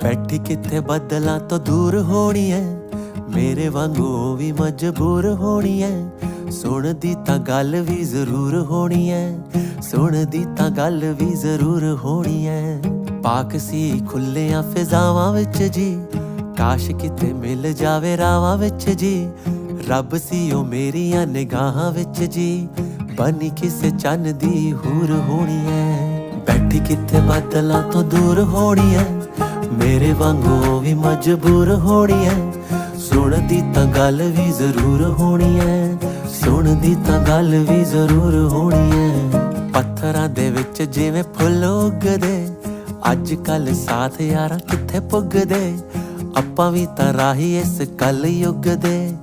ਬੈਠੀ ਕਿੱਥੇ ਬੱਦਲਾਂ ਤੋਂ ਦੂਰ ਹੋਣੀ ਐ, ਮੇਰੇ ਵਾਂਗੂ ਉਹ ਵੀ ਮਜਬੂਰ ਹੋਣੀ ਐ। ਸੁਣਦੀ ਤਾਂ ਗੱਲ ਵੀ ਜ਼ਰੂਰ ਹੋਣੀ ਐ, ਸੁਣਦੀ ਤਾਂ ਗੱਲ ਵੀ ਜ਼ਰੂਰ ਹੋਣੀ ਐ। ਪਾਕ ਸੀ ਖੁੱਲਿਆਂ ਫਿਜ਼ਾਵਾਂ ਵਿੱਚ ਜੀ, ਕਾਸ਼ ਕਿਤੇ ਮਿਲ ਜਾਵੇ ਰਾਵਾਂ ਵਿੱਚ ਜੀ। ਰੱਬ ਸੀ ਉਹ ਮੇਰੀਆਂ ਨਿਗਾਹਾਂ ਵਿੱਚ ਜੀ, ਬਣੀ ਕਿਸੇ ਚੰਨ ਦੀ ਹੂਰ ਹੋਣੀ ਐ। ਬੈਠੀ ਕਿੱਥੇ ਬੱਦਲਾਂ ਤੋਂ ਦੂਰ ਹੋਣੀ ਐ, ਮੇਰੇ ਵਾਂਗੂ ਉਹ ਵੀ ਮਜਬੂਰ ਹੋਣੀ ਐ। ਸੁਣਦੀ ਤਾਂ ਗੱਲ ਵੀ ਜ਼ਰੂਰ ਹੋਣੀ ਐ, ਸੁਣਦੀ ਤਾਂ ਗੱਲ ਵੀ ਜ਼ਰੂਰ ਹੋਣੀ ਐ। ਪੱਥਰਾਂ ਦੇ ਵਿੱਚ ਜਿਵੇਂ ਫੁੱਲ ਉੱਗਦੇ, ਅੱਜ ਕੱਲ ਸਾਥ ਯਾਰਾਂ ਕਿੱਥੇ ਪੁੱਗਦੇ। ਆਪਾਂ ਵੀ ਤਾਂ ਰਾਹੀ ਇਸ ਕਲ ਯੁੱਗ ਦੇ।